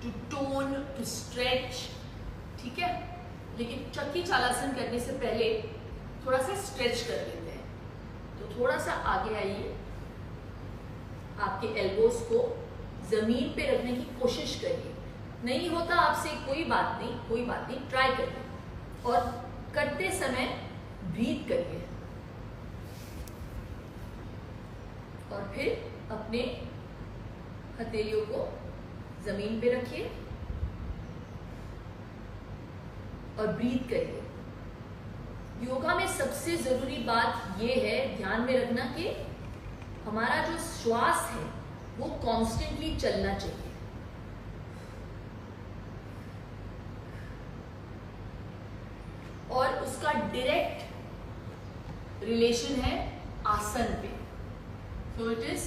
To tone, to stretch, ठीक है। लेकिन चक्की चालासन करने से पहले थोड़ा सा स्ट्रेच कर लेते हैं। तो थोड़ा सा आगे आइए, आपके एल्बोज को जमीन पे रखने की कोशिश करिए। नहीं होता आपसे कोई बात नहीं, कोई बात नहीं, ट्राई करिए। और करते समय ब्रीथ करिए और फिर अपने हथेलियों को जमीन पे रखिए और ब्रीथ करिए। योगा में सबसे जरूरी बात यह है ध्यान में रखना कि हमारा जो श्वास है वो कॉन्स्टेंटली चलना चाहिए। और उसका डायरेक्ट रिलेशन है आसन पे। तो इट इज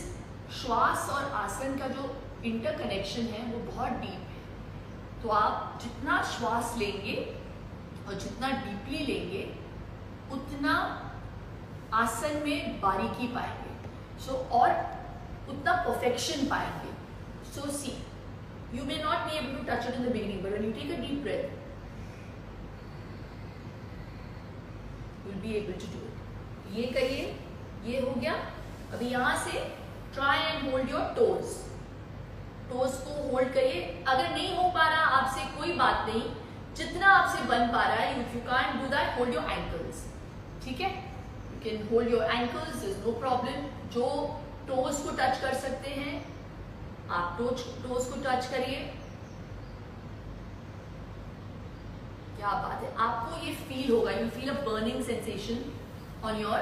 श्वास और आसन का जो इंटरकनेक्शन है वो बहुत डीप है। तो आप जितना श्वास लेंगे और जितना डीपली लेंगे उतना आसन में बारीकी पाएंगे। और उतना परफेक्शन पाएंगे। So see, you may not be able to touch it in the beginning, but when you take a deep breath you'll be able to do it। ये करिए, ये हो गया। अभी यहां से try and hold your toes. Toes को hold करिए। अगर नहीं हो पा रहा आपसे कोई बात नहीं, जितना आपसे बन पा रहा है, if you can't do that, hold your ankles, ठीक है। You can hold your ankles, is no problem. जो टोज को टच कर सकते हैं आप टोज को टच करिए। क्या बात है, आपको ये फील होगा, you feel a burning sensation on your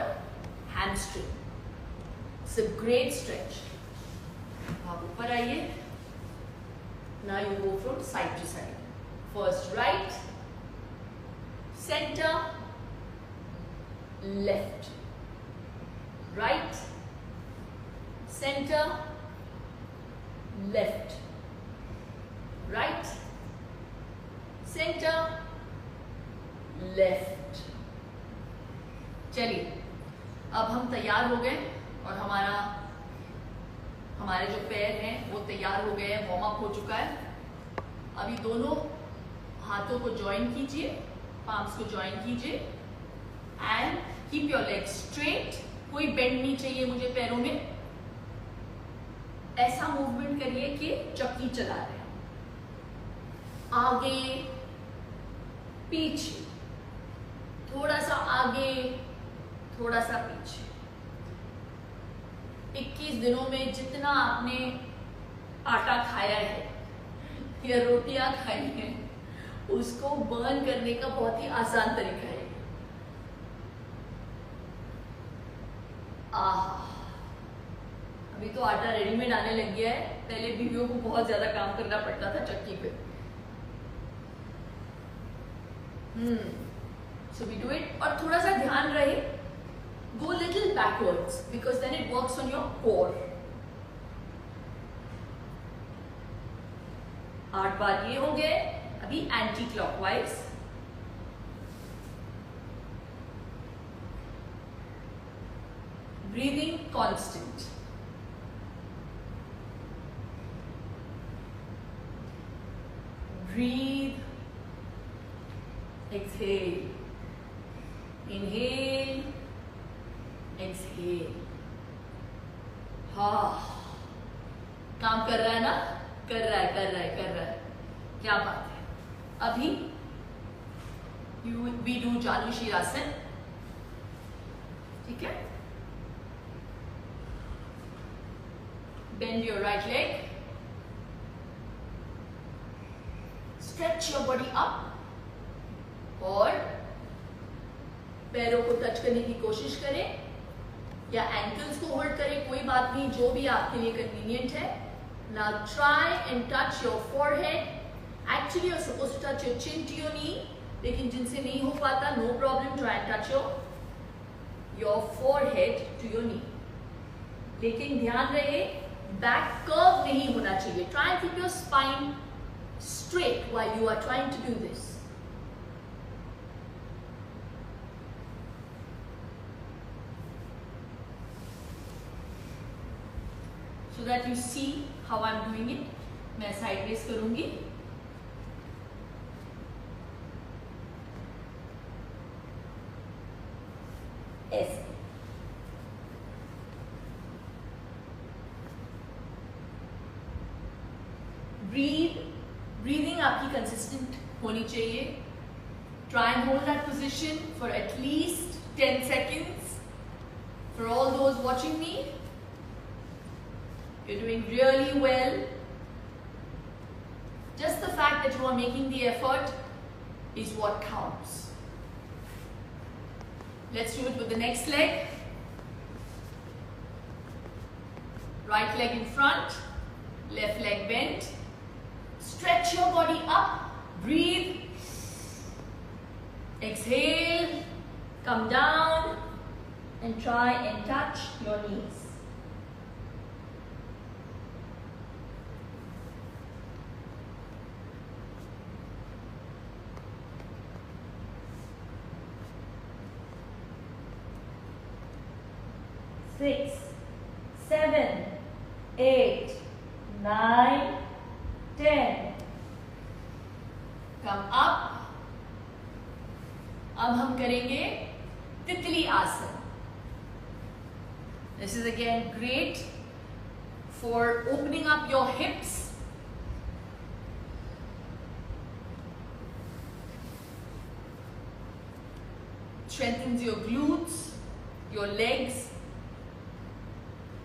hamstring. It's a great stretch. आप ऊपर आइए। Now you go from side to side. First right, centre, left, right, centre, left, right, centre, left. चलिए, अब हम तैयार हो गए और हमारे जो पैर हैं वो तैयार हो गए हैं, वार्म अप हो चुका है। अभी दोनों हाथों को ज्वाइन कीजिए, पाम्स को ज्वाइन कीजिए and keep your legs straight. कोई बेंड नहीं चाहिए मुझे पैरों में। ऐसा मूवमेंट करिए कि चक्की चला रहे हैं। आगे पीछे, थोड़ा सा आगे, थोड़ा सा पीछे। 21 दिनों में जितना आपने आटा खाया है या रोटियां खाई हैं, उसको बर्न करने का बहुत ही आसान तरीका है। अभी तो आटा रेडीमेड आने लग गया है, पहले बीवियों को बहुत ज्यादा काम करना पड़ता था चक्की पे। So we do it। और थोड़ा सा ध्यान रहे, go little backwards because then it works on your core। 8 बार ये हो गए। अभी anti clockwise. Breathing constant. Breathe, exhale, inhale, exhale। हाँ, काम कर रहा है ना? कर रहा है। क्या बात है। अभी we do जानुशीरासन, ठीक है। Bend your right leg, stretch your body up और पैरों को टच करने की कोशिश करें या एंकल्स को होल्ड करें, कोई बात नहीं, जो भी आपके लिए कन्वीनियंट है। Now try and touch your forehead। Actually you're supposed to touch your chin to your knee, लेकिन जिनसे नहीं हो पाता, no problem, try and touch your forehead to your knee। लेकिन ध्यान रहे बैक कर्व नहीं होना चाहिए। Try and keep your spine straight while you are trying to do this। So that you see how I'm doing it। मैं side race करूंगी। ऐसे breathing आपकी कंसिस्टेंट होनी चाहिए। Try and hold that position for at least 10 seconds. For all those watching me, you're doing really well. Just the fact that you are making the effort is what counts. Let's do it with the next leg. Right leg in front, left leg bent. Stretch your body up, breathe. Exhale, come down and try and touch your knees. Six, 7, 8, 9, 10. Come up. अब हम करेंगे तितली आसन. This is again great for opening up your hips. Strengthens your glutes, your legs.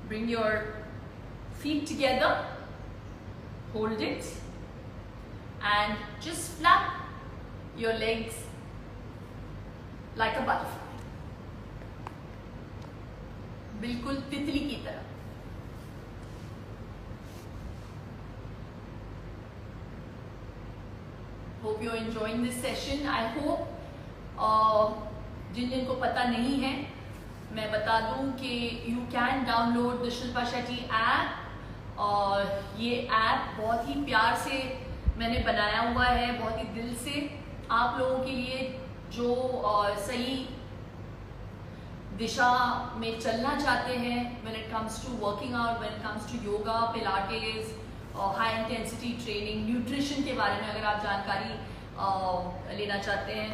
Bring your feet together, hold it, and just flap your legs like a butterfly. बिल्कुल तितली की तरह. Hope you're enjoying this session. I hope जिन को पता नहीं है मैं बता दूं कि you can download the Shilpa Shetty app. और ये ऐप बहुत ही प्यार से मैंने बनाया हुआ है, बहुत ही दिल से आप लोगों के लिए जो सही दिशा में चलना चाहते हैं when it comes to working out, when it comes to yoga, pilates, high intensity training, nutrition के बारे में अगर आप जानकारी लेना चाहते हैं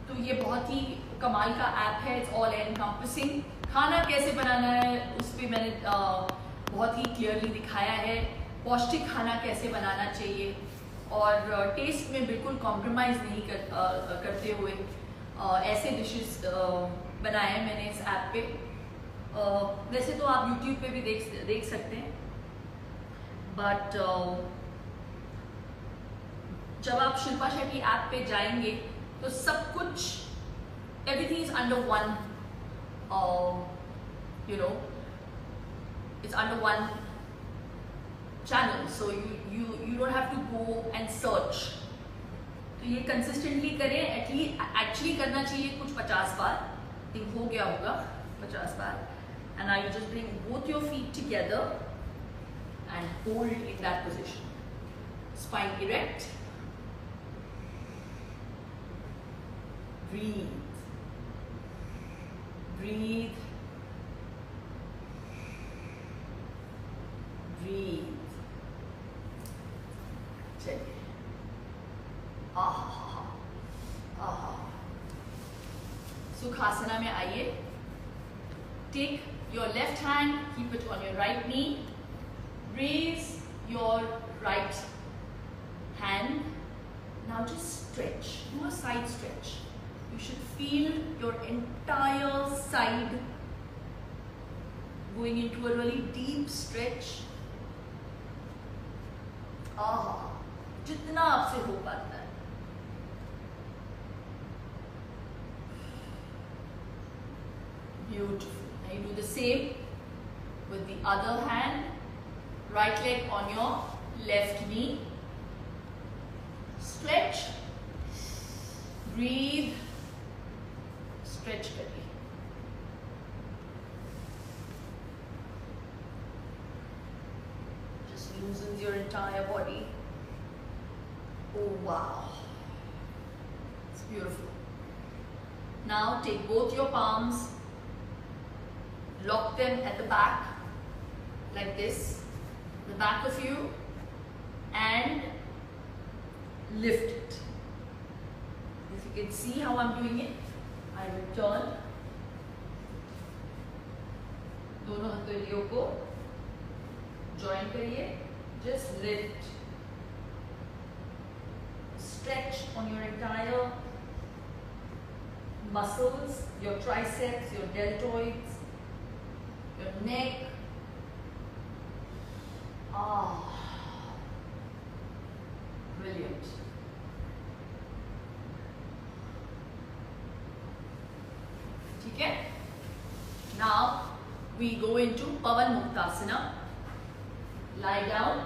तो ये बहुत ही कमाल का ऐप है. It's all encompassing. खाना कैसे बनाना है उस पर मैंने बहुत ही क्लियरली दिखाया है. पौष्टिक खाना कैसे बनाना चाहिए और टेस्ट में बिल्कुल कॉम्प्रोमाइज़ नहीं करते हुए ऐसे डिशेस बनाए हैं मैंने इस ऐप पे. वैसे तो आप YouTube पे भी देख सकते हैं, बट जब आप शिल्पा शेट्टी ऐप पे जाएंगे तो सब कुछ everything is under one, it's under one channel, so you don't have to go and search. तो ये कंसिस्टेंटली करें. एक्चुअली करना चाहिए कुछ 50 बार, थिंक हो गया होगा 50 बार. And now you just bring both your feet together and hold in that position. Spine erect. Breathe. Breathe. Breathe. चलिए. सुखासना में आइए. Take your left hand, keep it on your right knee. Raise your right hand. Now just stretch. Do a side stretch. You should feel your entire side going into a really deep stretch. जितना आपसे हो पाता है. Beautiful. Now you do the same with the other hand. Right leg on your left knee. Stretch. Breathe. Stretch करिए. Just loosens your entire body. Oh wow. It's beautiful. Now take both your palms, lock them at the back like this, the back of you, and lift it. If you can see how I'm doing it, I will turn दोनों हथेलियों को join करिए, just lift, stretch on your entire muscles, your triceps, your deltoids, your neck. Brilliant. ठीक है? Now we go into Pavan Muktasana. Lie down.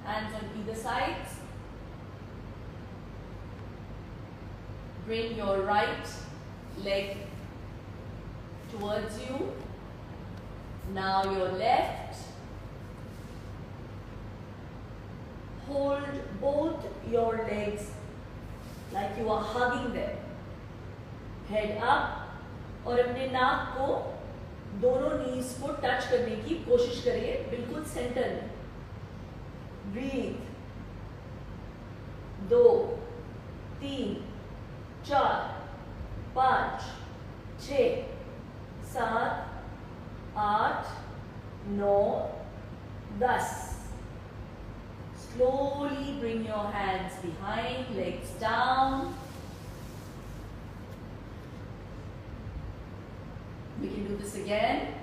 Hands on either sides. Bring your right leg towards you. Now your left. Hold both your legs like you are hugging them. Head up और अपने नाक को दोनों नीज को touch करने की कोशिश करिए, बिल्कुल सेंटर में. Breathe. 2, 3, 4, 5, 6, 7, 8, 9, 10. Slowly bring your hands behind, legs down. We can do this again.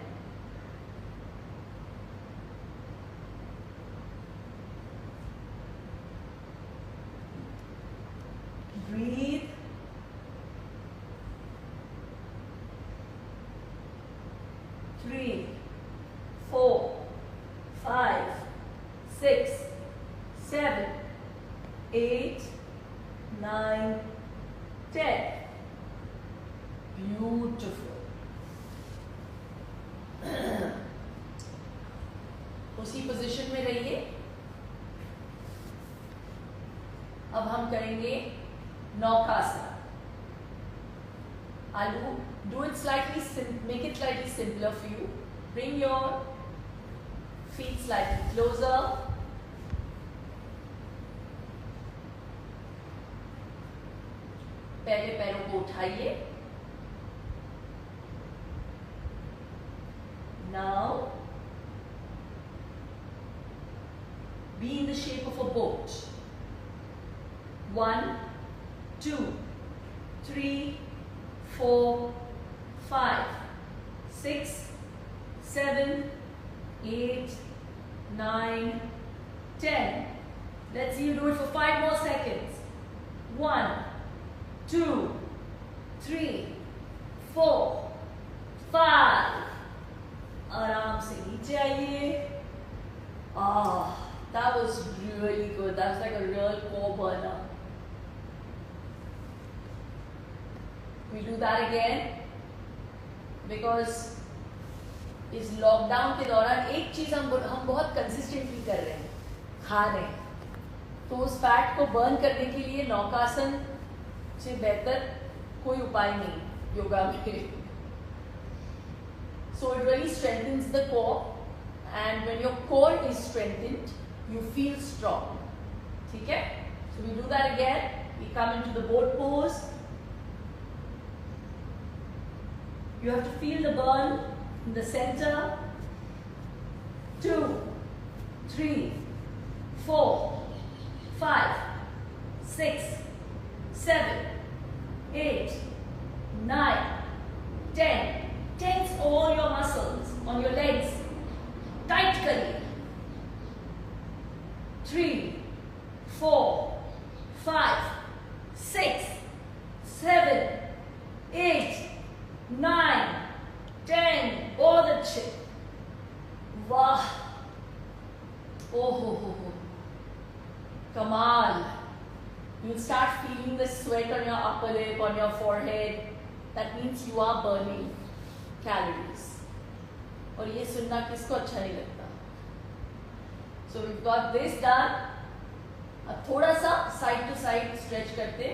Breathe. 3, 4, 5, 6, 7, 8, 9, 10. Beautiful. उसी पोजीशन में रहिए. अब हम करेंगे नौकासन. I'll do it slightly, make it slightly simpler for you. Bring your feet slightly closer. पहले पैरों को उठाइए. Now be in the shape of a boat. 1, 2, 3, 4, 5, 6, 7, 8, 9, 10. Let's see you do it for 5 more seconds. 1, 2, 3, 4, 5. आराम से नीचे आइए. That was really good. That's like a real core burner. We do that again because इस lockdown के दौरान एक चीज हम बहुत कंसिस्टेंटली कर रहे हैं, खा रहे हैं. तो उस फैट को बर्न करने के लिए नौकासन से बेहतर कोई उपाय नहीं योगा में. So it really strengthens the core, and when your core is strengthened, you feel strong. ठीक है? So we do that again. We come into the boat pose. You have to feel the burn in the center. 2, 3, 4, 5, 6, 7, 8, 9, 10. Tense all your muscles on your legs. Tight kariye. 3, 4, 5, 6, 7, 8, 9, 10. All the chin. Wow. Oh ho ho ho. Kamal. You'll start feeling the sweat on your upper lip, on your forehead. That means you are burning calories. और ये सुनना किसको अच्छा नहीं लगता. So we've got this done. अब थोड़ा सा साइड टू साइड स्ट्रेच करते.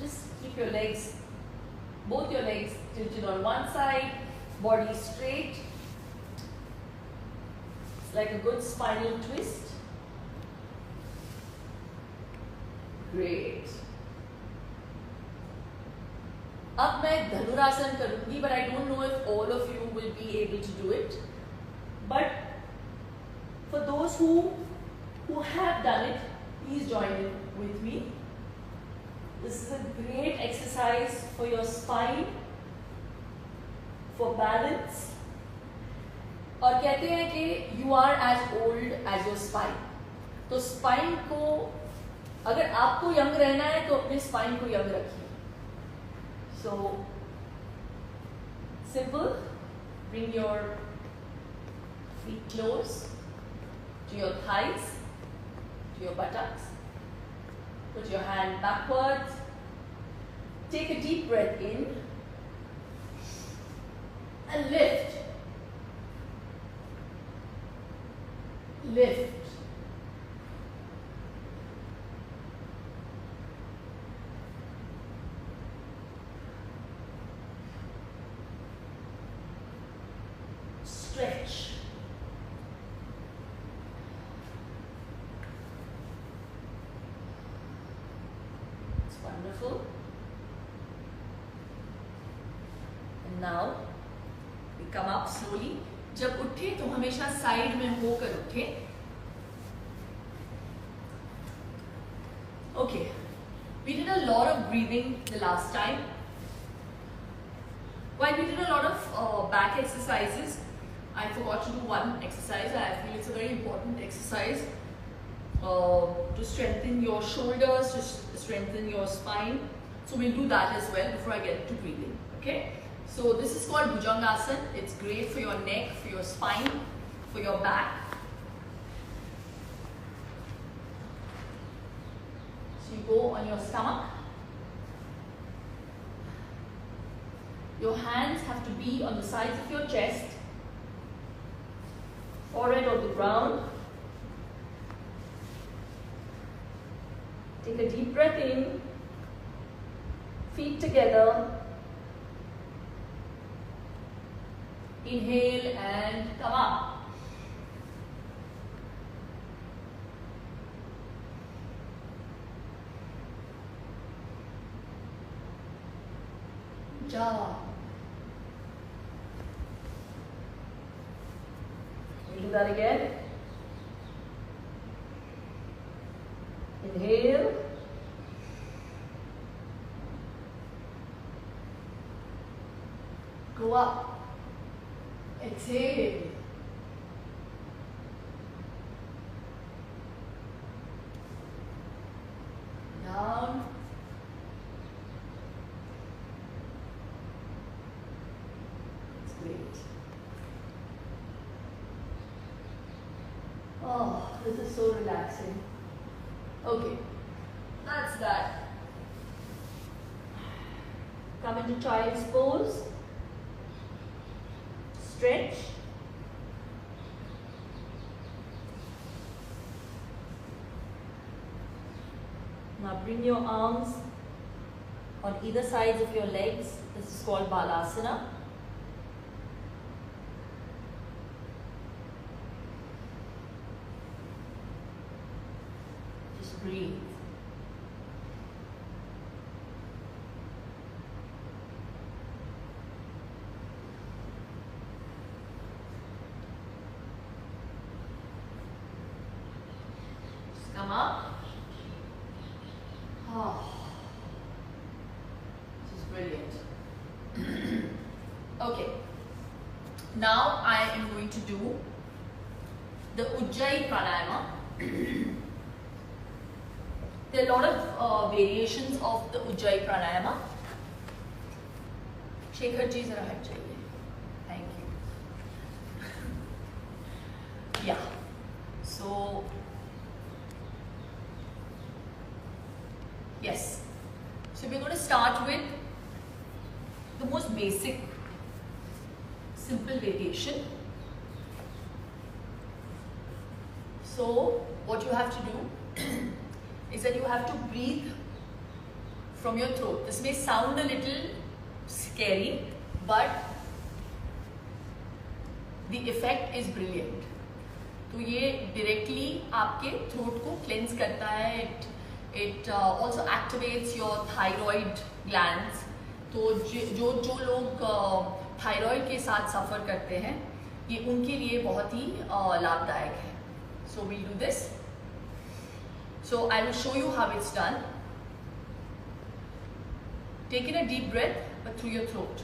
Just keep your legs, both your legs tilted on one side, body straight. It's like a good spinal twist. Great. अब मैं धनुरासन करूंगी, but I don't know if all of you will be able to do it. But for those who have done it, please join in with me. This is a great exercise for your spine, for balance. और कहते हैं कि you are as old as your spine. तो spine को, अगर आपको young रहना है तो अपने spine को यंग रखिए. So, simple, bring your feet close to your thighs, to your buttocks. Put your hand backwards. Take a deep breath in and lift. Lift. Stretch. It's wonderful. And now we come up slowly. जब उठे तो हमेशा side में होकर उठे. Okay, we did a lot of breathing the last time. While we did a lot of back exercises, I forgot to do one exercise. I feel it's a very important exercise to strengthen your shoulders, to strengthen your spine. So we'll do that as well before I get into breathing. Okay? So this is called Bhujangasana. It's great for your neck, for your spine, for your back. So you go on your stomach. Your hands have to be on the sides of your chest, forehead on the ground. Take a deep breath in, feet together. Inhale and come up. Down. We'll do that again. Inhale. Go up. Exhale. Down. It's great. Oh, this is so relaxing. Okay, that's that. Come into child's pose. Stretch. Now bring your arms on either sides of your legs. This is called Balasana. Just breathe. Come up. Oh, this is brilliant. Okay, now I am going to do the Ujjayi Pranayama. There are a lot of variations of the Ujjayi Pranayama. Shekhar ji, zara hat jaiye. Thank you. Yeah. So. Yes, so we're going to start with the most basic, simple variation. So what you have to do is that you have to breathe from your throat. This may sound a little scary, but the effect is brilliant. तो ये directly आपके throat को cleanse करता है. It also activates your thyroid glands. तो जो लोग thyroid के साथ सफ़र करते हैं, ये उनके लिए बहुत ही लाभदायक है. So we'll do this. So I will show you how it's done. Take in a deep breath, but through your throat.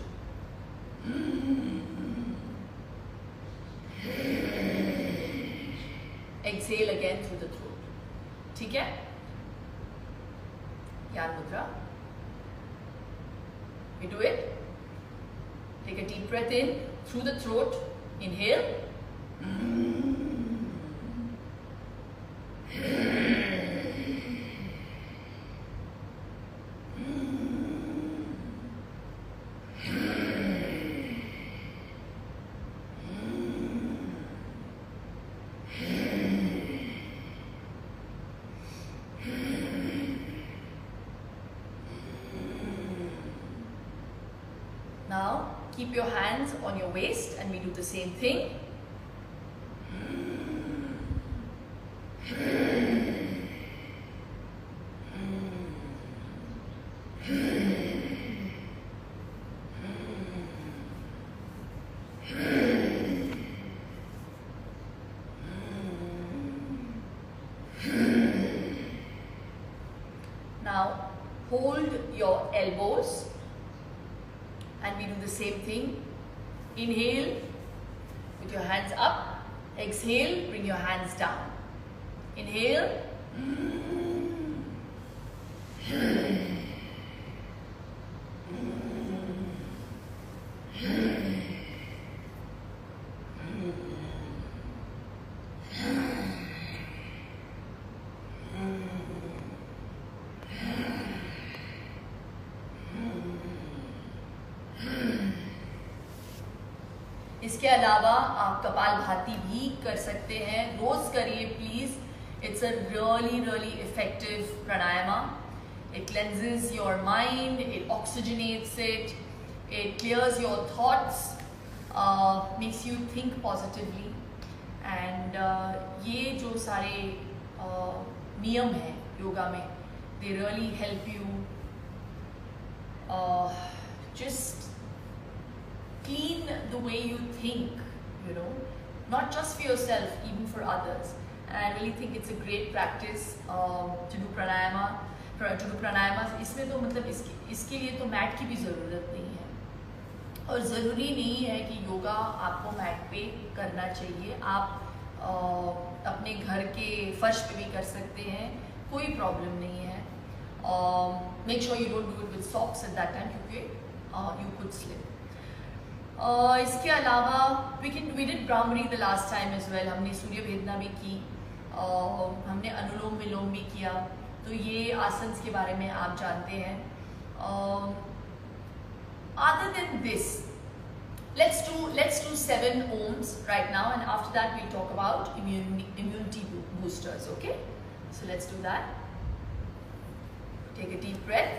Exhale again through the throat. ठीक है? ज्ञान मुद्रा. We do it. Take a deep breath in through the throat. Inhale. Now keep your hands on your waist and we do the same thing. Now hold your elbows and we do the same thing. Inhale with your hands up. Exhale, bring your hands down. Inhale. इसके अलावा आप कपालभाति भी कर सकते हैं. रोज करिए please. It's a really effective pranayama. It cleanses your mind, it oxygenates it, it clears your thoughts, makes you think positively. And ये जो सारे नियम हैं योगा में, they really help you just clean the way you think, you know, not just for yourself, even for others. And I really think it's a great practice to do pranayama. इसमें तो मतलब इसके लिए तो मैट की भी ज़रूरत नहीं है, और ज़रूरी नहीं है कि योगा आपको मैट पे करना चाहिए. आप अपने घर के फर्श पे भी कर सकते हैं, कोई प्रॉब्लम नहीं है. Make sure you don't do it with socks at that time, क्योंकि यू कुड स्लिप. इसके अलावा we did Bhramari the last time as well. हमने सूर्य भेदना भी की, हमने अनुलोम विलोम भी किया. तो ये आसन्स के बारे में आप जानते हैं. Other than this, let's do 7 ohms right now, and after that we'll talk about immunity boosters. Okay, so let's do that. Take a deep breath.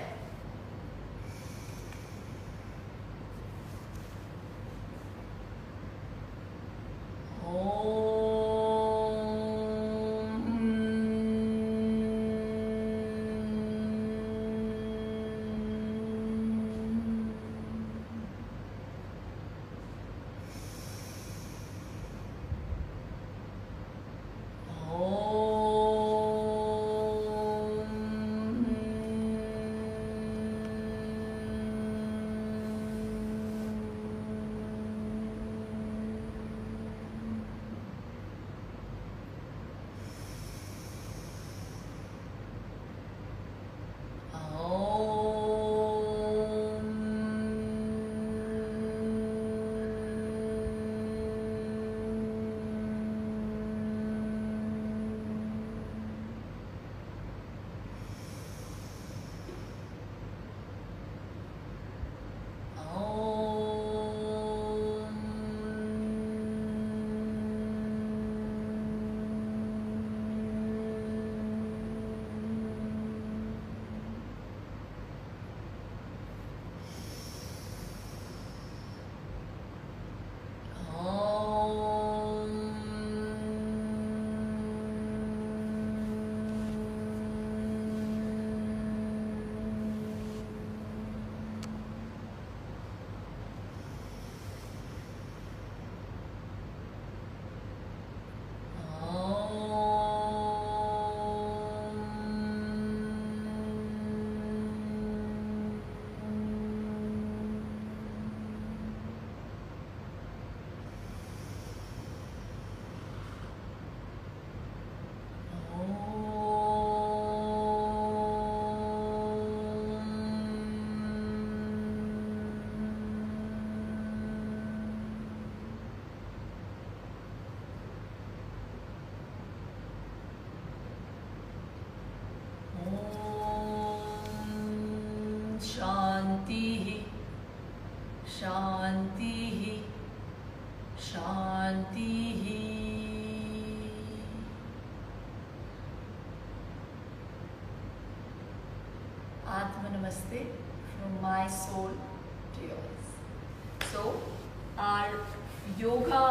Shanti Shanti. Atma Namaste from my soul to yours. So our yoga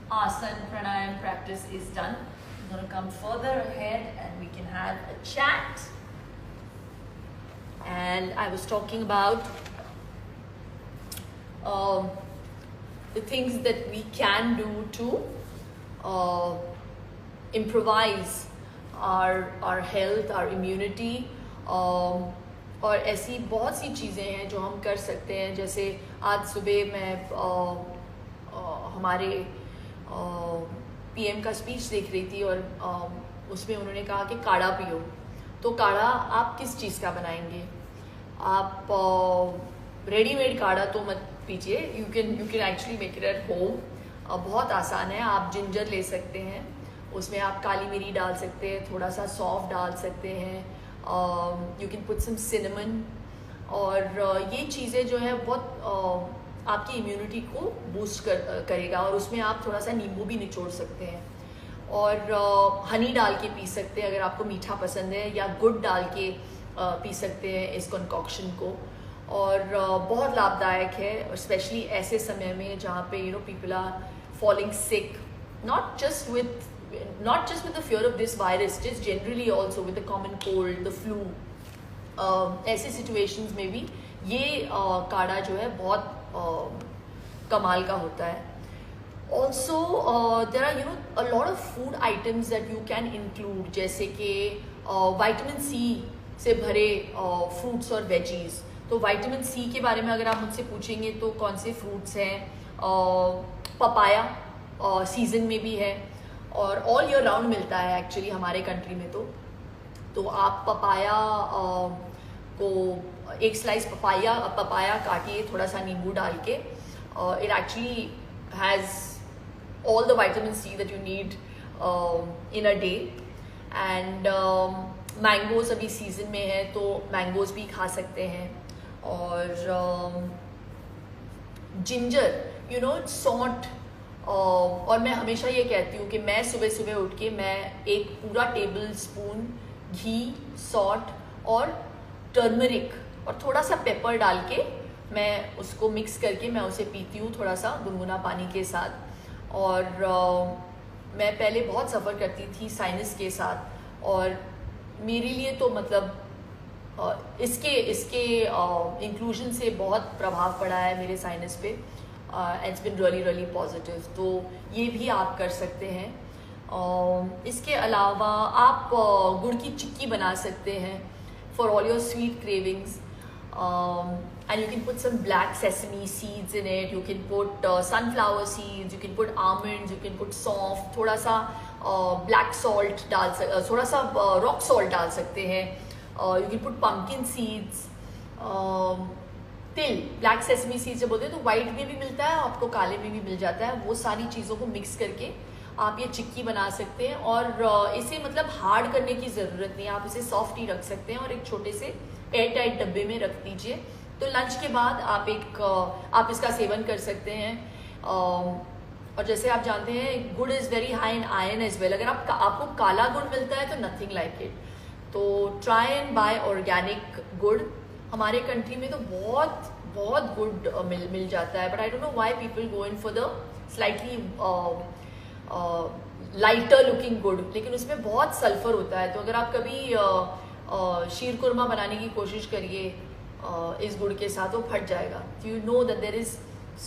asana pranayam practice is done. I'm going to come further ahead and we can have a chat. And I was talking about the things that we can do to improvise our health, our immunity. और ऐसी बहुत सी चीज़ें हैं जो हम कर सकते हैं। जैसे आज सुबह मैं हमारे पीएम का स्पीच देख रही थी और उसमें उन्होंने कहा कि काढ़ा पियो। तो काढ़ा आप किस चीज़ का बनाएंगे? आप रेडीमेड काढ़ा तो मत पीजिए। You can actually make it at home. बहुत आसान है। आप जिंजर ले सकते हैं, उसमें आप काली मिरी डाल सकते हैं, थोड़ा सा सौंफ डाल सकते हैं, you can put some cinnamon. और ये चीज़ें जो है बहुत आपकी इम्यूनिटी को बूस्ट करेगा। और उसमें आप थोड़ा सा नींबू भी निचोड़ सकते हैं और हनी डाल के पी सकते हैं अगर आपको मीठा पसंद है, या गुड़ डाल के पी सकते हैं इस कंकॉक्शन को। और बहुत लाभदायक है, स्पेशली ऐसे समय में जहाँ पे people are falling sick, not just with the fear of this virus, just generally also with the common cold, the flu. ऐसे situations में भी ये काढ़ा जो है बहुत कमाल का होता है। Also there are a lot of food items that you can include, जैसे कि विटामिन सी से भरे फ्रूट्स और वेजीज। तो विटामिन सी के बारे में अगर आप मुझसे पूछेंगे तो कौन से फ्रूट्स हैं? पपाया सीजन में भी है और ऑल ईयर राउंड मिलता है एक्चुअली हमारे कंट्री में। तो आप पपाया को एक स्लाइस पपाया काटिए थोड़ा सा नींबू डाल के। It actually has all the vitamin see that you need in a day. And mangoes अभी सीजन में है तो मैंगोज भी खा सकते हैं। और जिंजर सौंठ। और मैं हमेशा ये कहती हूँ कि मैं सुबह सुबह उठ के मैं एक पूरा टेबल स्पून घी, सॉल्ट और टर्मरिक और थोड़ा सा पेपर डाल के मैं उसको मिक्स करके मैं उसे पीती हूँ थोड़ा सा गुनगुना पानी के साथ। और मैं पहले बहुत सफ़र करती थी साइनस के साथ और मेरे लिए तो मतलब इसके इंक्लूजन से बहुत प्रभाव पड़ा है मेरे साइनस पे। It's been really positive. तो ये भी आप कर सकते हैं। इसके अलावा आप गुड़ की चिक्की बना सकते हैं for all your sweet cravings. and you can put some black sesame seeds in it, you can put sunflower seeds, you can put almonds, you can put सौंफ, थोड़ा सा black salt डाल थोड़ा सा rock salt डाल सकते हैं। you can put pumpkin seeds, तिल, ब्लैक सेसमी सीड्स जब बोलते हैं तो वाइट में भी मिलता है, आपको काले में भी मिल जाता है। वो सारी चीज़ों को मिक्स करके आप ये चिक्की बना सकते हैं। और इसे मतलब हार्ड करने की ज़रूरत नहीं है, आप इसे सॉफ्ट ही रख सकते हैं और एक छोटे से एयर टाइट डब्बे में रख दीजिए। तो लंच के बाद आप इसका सेवन कर सकते हैं। और जैसे आप जानते हैं gur is very high in iron as well. अगर आपको काला गुड़ मिलता है तो नथिंग लाइक इट। तो try and buy organic gur. हमारे कंट्री में तो बहुत गुड़ मिल जाता है, but I don't know why people go in for the slightly lighter looking गुड़, लेकिन उसमें बहुत सल्फर होता है। तो अगर आप कभी शीर कुरमा बनाने की कोशिश करिए इस गुड़ के साथ, वो फट जाएगा। You know that there is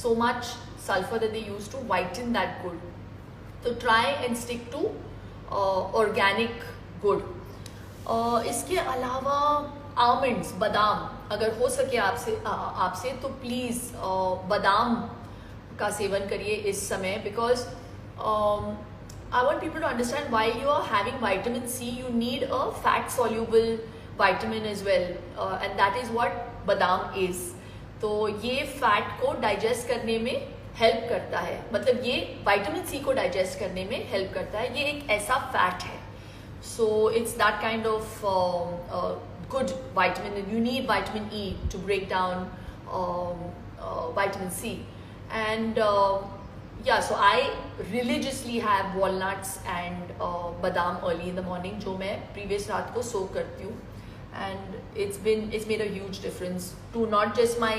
so much sulphur that they use to whiten that gur. तो try and stick to organic gur. इसके अलावा आलमंड्स, बादाम, अगर हो सके आपसे तो प्लीज़ बादाम का सेवन करिए इस समय। Because I want people to understand while you are having vitamin C, you need a fat soluble vitamin as well, and that is what badam is. तो ये फैट को डाइजेस्ट करने में हेल्प करता है, मतलब ये विटामिन सी को डाइजेस्ट करने में हेल्प करता है। ये एक ऐसा फैट है, so it's that kind of good vitamin, and you need vitamin E to break down vitamin C. And yeah, so I religiously have walnuts and badam early in the morning, जो मैं previous रात को soak करती हूँ. And it's made a huge difference to not just my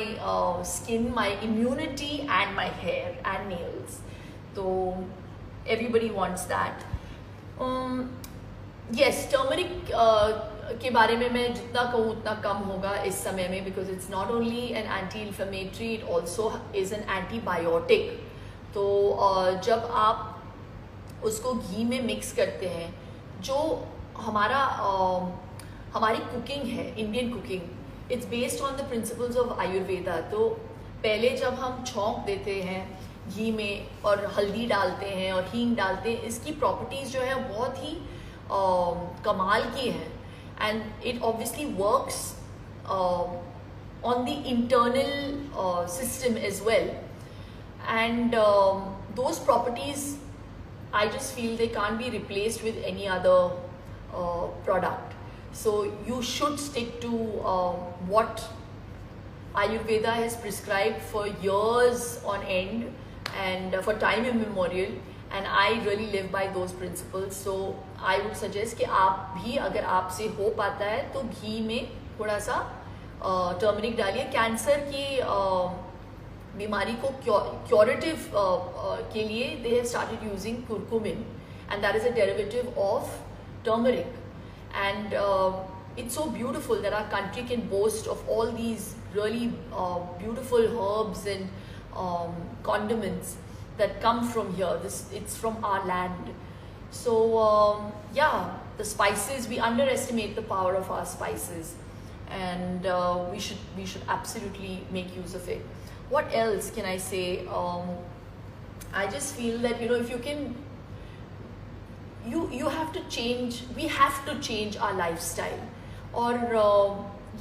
skin, my immunity, and my hair and nails. So everybody wants that. Yes, turmeric के बारे में मैं जितना कहूँ उतना कम होगा इस समय में, because it's not only an anti-inflammatory, it also is an antibiotic. तो जब आप उसको घी में मिक्स करते हैं, जो हमारी कुकिंग है, Indian cooking, it's based on the principles of Ayurveda. तो पहले जब हम छौंक देते हैं घी में और हल्दी डालते हैं और हींग डालते हैं, इसकी प्रॉपर्टीज़ जो है बहुत ही कमाल की हैं. And it obviously works on the internal system as well. And those properties, I just feel they can't be replaced with any other product. So you should stick to what Ayurveda has prescribed for years on end and for time immemorial, and I really live by those principles. So I would suggest कि आप भी अगर आपसे हो पाता है तो घी में थोड़ा सा टर्मरिक डालिए. कैंसर की बीमारी को क्योरेटिव के लिए they have started using curcumin, and that is a derivative of turmeric. And it's so beautiful that our country can boast of all these really beautiful herbs and condiments that come from here. It's from our land. So yeah, the spices, we underestimate the power of our spices, and we should absolutely make use of it. What else can I say? I just feel that, if you can, you have to change. We have to change our lifestyle. और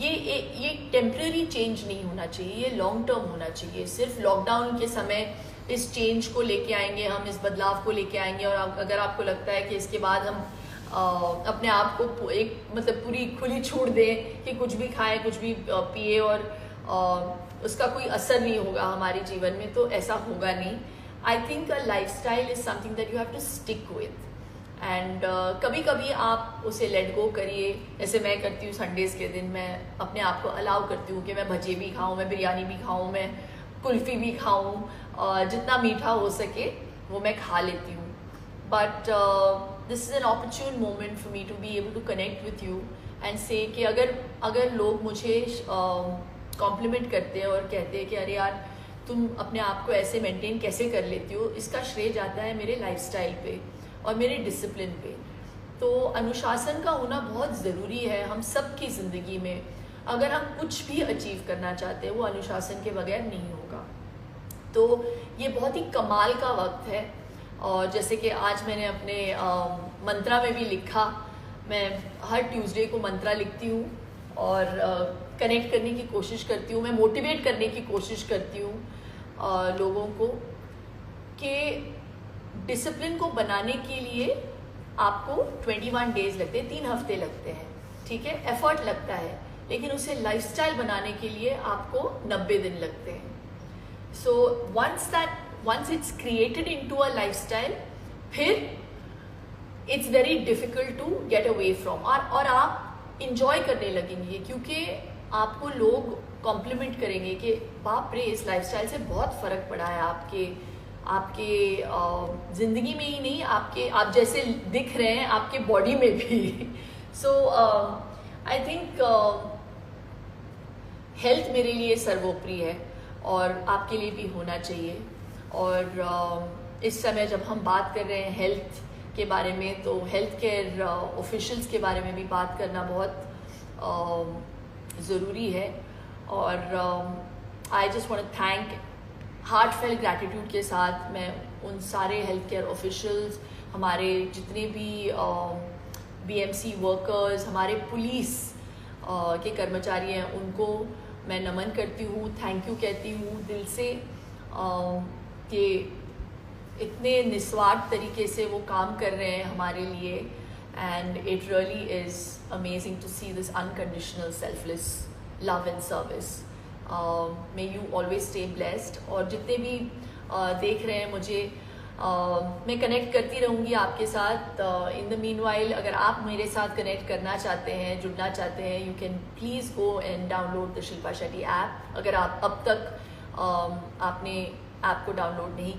ये temporary change नहीं होना चाहिए, ये long term होना चाहिए. सिर्फ lockdown के समय इस चेंज को लेके आएंगे हम, इस बदलाव को लेके आएंगे, और अगर आपको लगता है कि इसके बाद हम अपने आप को एक मतलब पूरी खुली छूट दें कि कुछ भी खाएं, कुछ भी पिए और उसका कोई असर नहीं होगा हमारे जीवन में, तो ऐसा होगा नहीं. I think a lifestyle is something that you have to stick with. And कभी कभी आप उसे लेट गो करिए. जैसे मैं करती हूँ, संडेज़ के दिन मैं अपने आप को अलाउ करती हूँ कि मैं भजे भी खाऊँ, मैं बिरयानी भी खाऊँ, मैं कुल्फ़ी भी खाऊँ, जितना मीठा हो सके वो मैं खा लेती हूँ. But this is an opportune moment for me to be able to connect with you and say कि अगर लोग मुझे कॉम्प्लीमेंट करते हैं और कहते हैं कि अरे यार तुम अपने आप को ऐसे मेंटेन कैसे कर लेती हो, इसका श्रेय जाता है मेरे लाइफस्टाइल पे और मेरे डिसिप्लिन पे. तो अनुशासन का होना बहुत ज़रूरी है हम सब की ज़िंदगी में. अगर हम कुछ भी अचीव करना चाहते हैं वो अनुशासन के बगैर नहीं होगा. तो ये बहुत ही कमाल का वक्त है. और जैसे कि आज मैंने अपने मंत्रा में भी लिखा, मैं हर ट्यूसडे को मंत्रा लिखती हूँ और कनेक्ट करने की कोशिश करती हूँ, मैं मोटिवेट करने की कोशिश करती हूँ लोगों को कि डिसिप्लिन को बनाने के लिए आपको 21 डेज लगते हैं, 3 हफ्ते लगते हैं, ठीक है, एफर्ट लगता है, लेकिन उसे लाइफस्टाइल बनाने के लिए आपको 90 दिन लगते हैं. सो once it's created into a lifestyle, फिर it's very difficult to get away from. और आप enjoy करने लगेंगे क्योंकि आपको लोग कॉम्प्लीमेंट करेंगे कि बाप रे, इस लाइफस्टाइल से बहुत फ़र्क पड़ा है आपके ज़िंदगी में ही नहीं, आप जैसे दिख रहे हैं आपके बॉडी में भी. सो आई थिंक हेल्थ मेरे लिए सर्वोपरि है और आपके लिए भी होना चाहिए. और इस समय जब हम बात कर रहे हैं हेल्थ के बारे में, तो हेल्थ केयर ऑफिशियल्स के बारे में भी बात करना बहुत ज़रूरी है. और I just want to thank, heartfelt gratitude के साथ मैं उन सारे हेल्थ केयर ऑफिशियल्स, हमारे जितने भी बीएमसी वर्कर्स, हमारे पुलिस के कर्मचारी हैं, उनको मैं नमन करती हूँ, थैंक यू कहती हूँ दिल से कि इतने निस्वार्थ तरीके से वो काम कर रहे हैं हमारे लिए. and it really is amazing to see this unconditional selfless love and service. May you always stay blessed. और जितने भी देख रहे हैं मुझे, मैं कनेक्ट करती रहूँगी आपके साथ. इन द मीन वाइल अगर आप मेरे साथ कनेक्ट करना चाहते हैं, जुड़ना चाहते हैं, you can please go and download the Shilpa Shetty app. अगर आप अब तक आपने ऐप को डाउनलोड नहीं